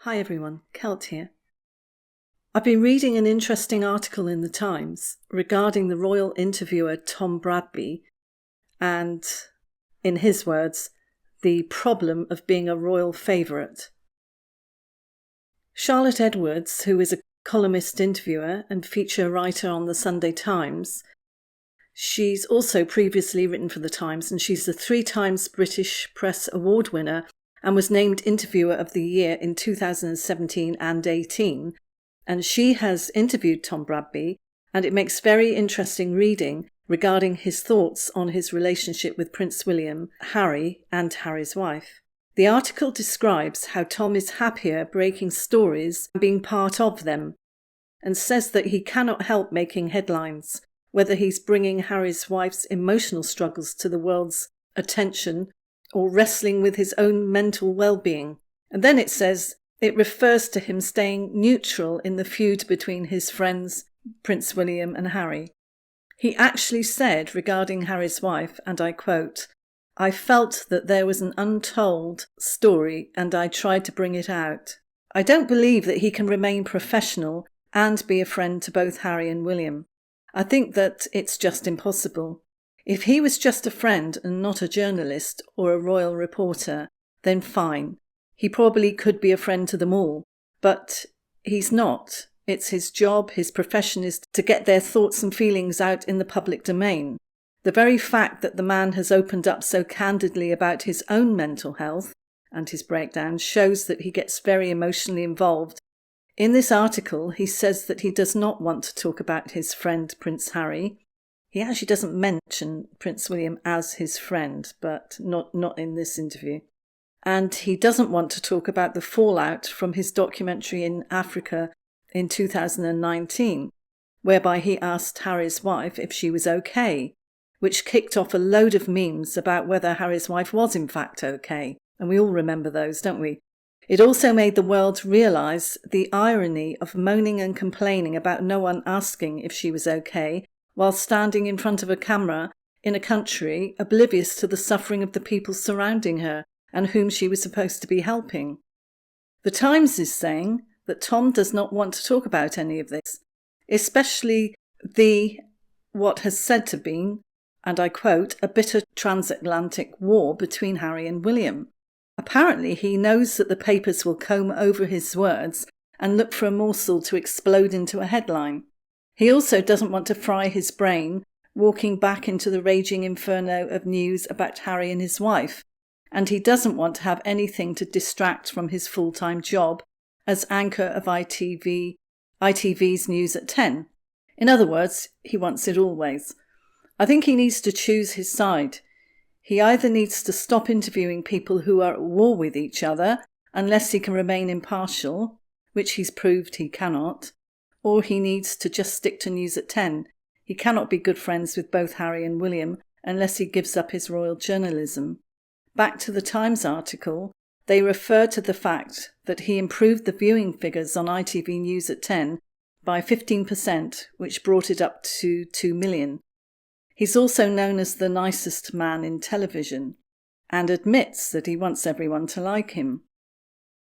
Hi everyone, Kelt here. I've been reading an interesting article in the Times regarding the royal interviewer Tom Bradby and, in his words, the problem of being a royal favourite. Charlotte Edwards, who is a columnist interviewer and feature writer on the Sunday Times, she's also previously written for the Times, and she's the 3 times British Press Award winner and was named Interviewer of the Year in 2017 and 18. And she has interviewed Tom Bradby, and it makes very interesting reading regarding his thoughts on his relationship with Prince William, Harry, and Harry's wife. The article describes how Tom is happier breaking stories and being part of them, and says that he cannot help making headlines, whether he's bringing Harry's wife's emotional struggles to the world's attention or wrestling with his own mental well-being. And then it says it refers to him staying neutral in the feud between his friends, Prince William and Harry. He actually said regarding Harry's wife, and I quote, "I felt that there was an untold story and I tried to bring it out. I don't believe that he can remain professional and be a friend to both Harry and William. I think that it's just impossible. If he was just a friend and not a journalist or a royal reporter, then fine. He probably could be a friend to them all, but he's not. It's his job, his profession is to get their thoughts and feelings out in the public domain. The very fact that the man has opened up so candidly about his own mental health and his breakdown shows that he gets very emotionally involved. In this article, he says that he does not want to talk about his friend Prince Harry. He actually doesn't mention Prince William as his friend, but not in this interview. And he doesn't want to talk about the fallout from his documentary in Africa in 2019, whereby he asked Harry's wife if she was okay, which kicked off a load of memes about whether Harry's wife was in fact okay. And we all remember those, don't we? It also made the world realise the irony of moaning and complaining about no one asking if she was okay, while standing in front of a camera in a country oblivious to the suffering of the people surrounding her and whom she was supposed to be helping. The Times is saying that Tom does not want to talk about any of this, especially what has said to be, and I quote, a bitter transatlantic war between Harry and William. Apparently he knows that the papers will comb over his words and look for a morsel to explode into a headline. He also doesn't want to fry his brain walking back into the raging inferno of news about Harry and his wife, and he doesn't want to have anything to distract from his full-time job as anchor of ITV's News at 10. In other words, he wants it always. I think he needs to choose his side. He either needs to stop interviewing people who are at war with each other unless he can remain impartial, which he's proved he cannot, or he needs to just stick to News at 10. He cannot be good friends with both Harry and William unless he gives up his royal journalism. Back to the Times article, they refer to the fact that he improved the viewing figures on ITV News at 10 by 15%, which brought it up to 2 million. He's also known as the nicest man in television, and admits that he wants everyone to like him.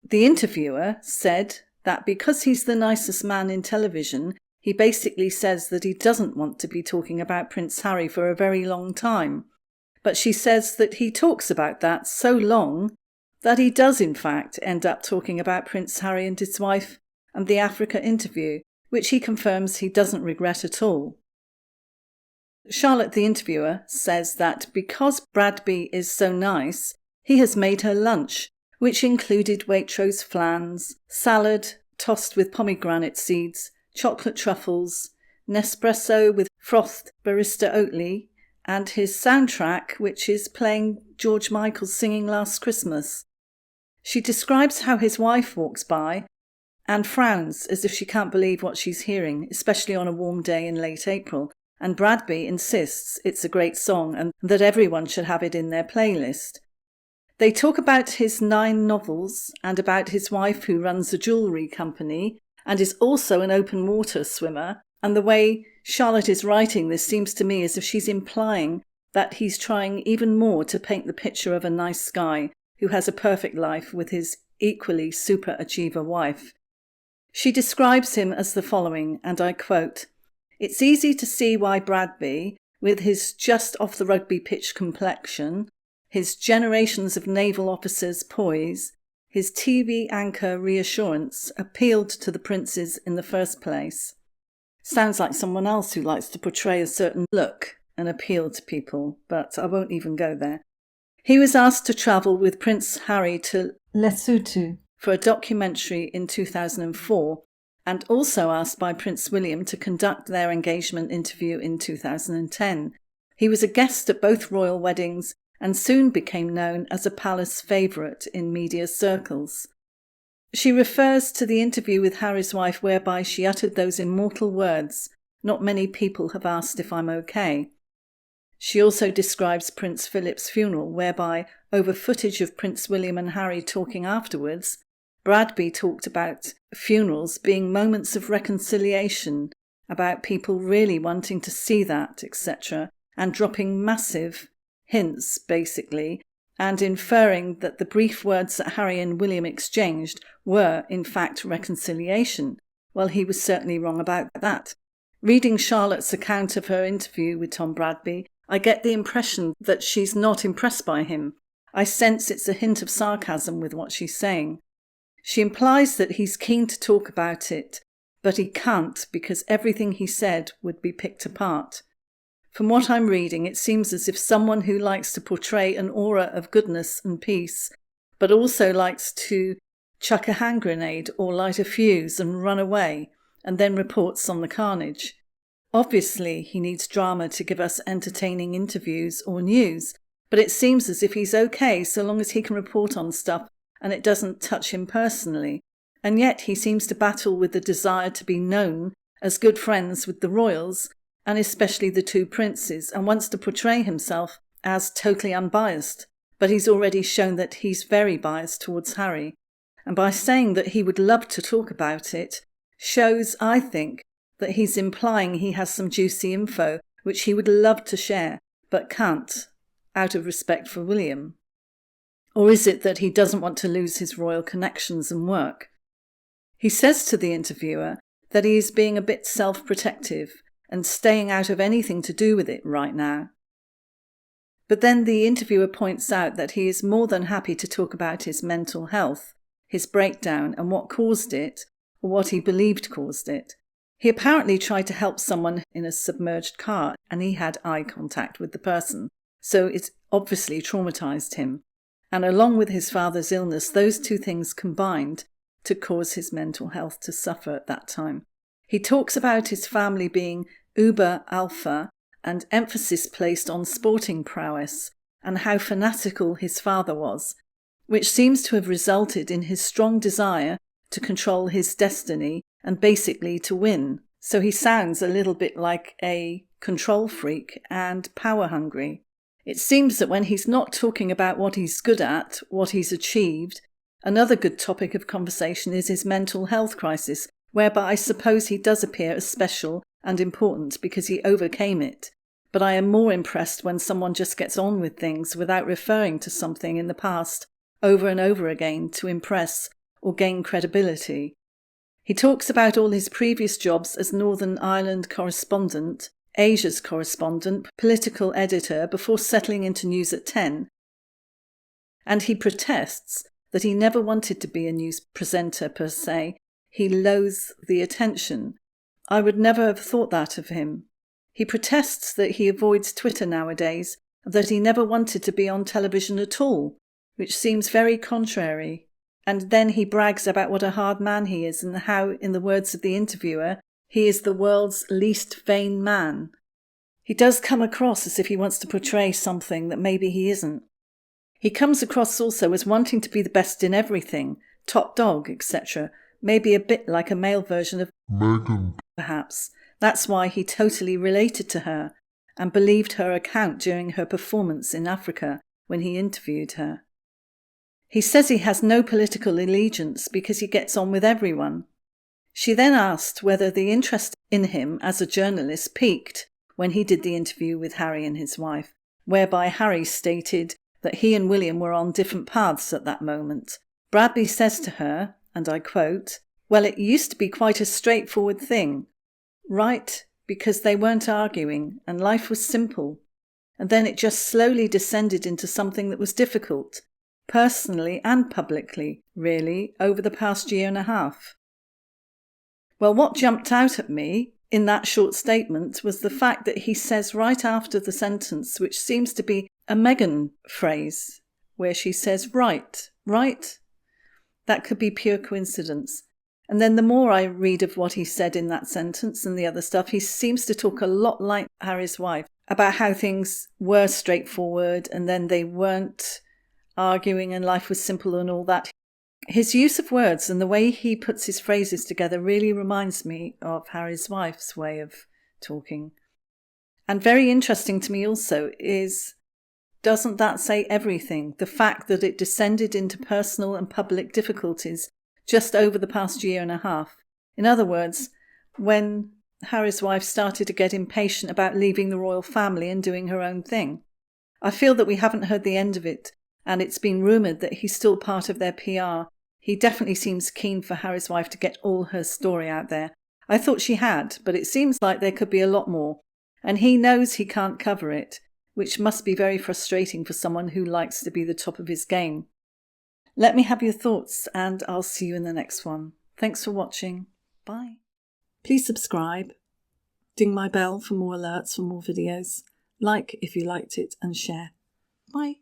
The interviewer said that because he's the nicest man in television, he basically says that he doesn't want to be talking about Prince Harry for a very long time. But she says that he talks about that so long that he does in fact end up talking about Prince Harry and his wife and the Africa interview, which he confirms he doesn't regret at all. Charlotte, the interviewer, says that because Bradby is so nice, he has made her lunch, which included Waitrose flans, salad tossed with pomegranate seeds, chocolate truffles, Nespresso with frothed barista Oatly, and his soundtrack, which is playing George Michael's Singing Last Christmas. She describes how his wife walks by and frowns as if she can't believe what she's hearing, especially on a warm day in late April, and Bradby insists it's a great song and that everyone should have it in their playlist. They talk about his 9 novels and about his wife who runs a jewellery company and is also an open water swimmer, and the way Charlotte is writing this seems to me as if she's implying that he's trying even more to paint the picture of a nice guy who has a perfect life with his equally super-achiever wife. She describes him as the following, and I quote, "It's easy to see why Bradby, with his just off the rugby pitch complexion, his generations of naval officers' poise, his TV anchor reassurance, appealed to the princes in the first place." Sounds like someone else who likes to portray a certain look and appeal to people, but I won't even go there. He was asked to travel with Prince Harry to Lesotho for a documentary in 2004, and also asked by Prince William to conduct their engagement interview in 2010. He was a guest at both royal weddings and soon became known as a palace favourite in media circles. She refers to the interview with Harry's wife whereby she uttered those immortal words, "Not many people have asked if I'm okay." She also describes Prince Philip's funeral whereby, over footage of Prince William and Harry talking afterwards, Bradby talked about funerals being moments of reconciliation, about people really wanting to see that, etc., and dropping massive hints, basically, and inferring that the brief words that Harry and William exchanged were, in fact, reconciliation. Well, he was certainly wrong about that. Reading Charlotte's account of her interview with Tom Bradby, I get the impression that she's not impressed by him. I sense it's a hint of sarcasm with what she's saying. She implies that he's keen to talk about it, but he can't because everything he said would be picked apart. From what I'm reading, it seems as if someone who likes to portray an aura of goodness and peace, but also likes to chuck a hand grenade or light a fuse and run away, and then reports on the carnage. Obviously, he needs drama to give us entertaining interviews or news, but it seems as if he's okay so long as he can report on stuff and it doesn't touch him personally. And yet he seems to battle with the desire to be known as good friends with the royals, and especially the two princes, and wants to portray himself as totally unbiased. But he's already shown that he's very biased towards Harry. And by saying that he would love to talk about it, shows, I think, that he's implying he has some juicy info which he would love to share, but can't, out of respect for William. Or is it that he doesn't want to lose his royal connections and work? He says to the interviewer that he is being a bit self-protective and staying out of anything to do with it right now. But then the interviewer points out that he is more than happy to talk about his mental health, his breakdown and what caused it, or what he believed caused it. He apparently tried to help someone in a submerged car and he had eye contact with the person, so it obviously traumatized him. And along with his father's illness, those two things combined to cause his mental health to suffer at that time. He talks about his family being uber alpha and emphasis placed on sporting prowess and how fanatical his father was, which seems to have resulted in his strong desire to control his destiny and basically to win. So he sounds a little bit like a control freak and power hungry. It seems that when he's not talking about what he's good at, what he's achieved, another good topic of conversation is his mental health crisis, whereby I suppose he does appear as special and important because he overcame it. But I am more impressed when someone just gets on with things without referring to something in the past over and over again to impress or gain credibility. He talks about all his previous jobs as Northern Ireland correspondent, Asia's correspondent, political editor before settling into News at 10. And he protests that he never wanted to be a news presenter per se. He loathes the attention. I would never have thought that of him. He protests that he avoids Twitter nowadays, and that he never wanted to be on television at all, which seems very contrary. And then he brags about what a hard man he is and how, in the words of the interviewer, he is the world's least vain man. He does come across as if he wants to portray something that maybe he isn't. He comes across also as wanting to be the best in everything, top dog, etc., maybe a bit like a male version of Meghan, perhaps. That's why he totally related to her and believed her account during her performance in Africa when he interviewed her. He says he has no political allegiance because he gets on with everyone. She then asked whether the interest in him as a journalist peaked when he did the interview with Harry and his wife, whereby Harry stated that he and William were on different paths at that moment, BRADBY says to her, and I quote, "Well, it used to be quite a straightforward thing, right? Because they weren't arguing and life was simple. And then it just slowly descended into something that was difficult, personally and publicly, really, over the past year and a half." Well, what jumped out at me in that short statement was the fact that he says right after the sentence, which seems to be a Meghan phrase, where she says, right? That could be pure coincidence. And then the more I read of what he said in that sentence and the other stuff, he seems to talk a lot like Harry's wife about how things were straightforward and then they weren't arguing and life was simple and all that. His use of words and the way he puts his phrases together really reminds me of Harry's wife's way of talking. And very interesting to me also is, doesn't that say everything? The fact that it descended into personal and public difficulties just over the past year and a half. In other words, when Harry's wife started to get impatient about leaving the royal family and doing her own thing. I feel that we haven't heard the end of it, and it's been rumoured that he's still part of their PR. He definitely seems keen for Harry's wife to get all her story out there. I thought she had, but it seems like there could be a lot more. And he knows he can't cover it, which must be very frustrating for someone who likes to be the top of his game. Let me have your thoughts, and I'll see you in the next one. Thanks for watching. Bye. Please subscribe, ding my bell for more alerts for more videos, like if you liked it, and share. Bye.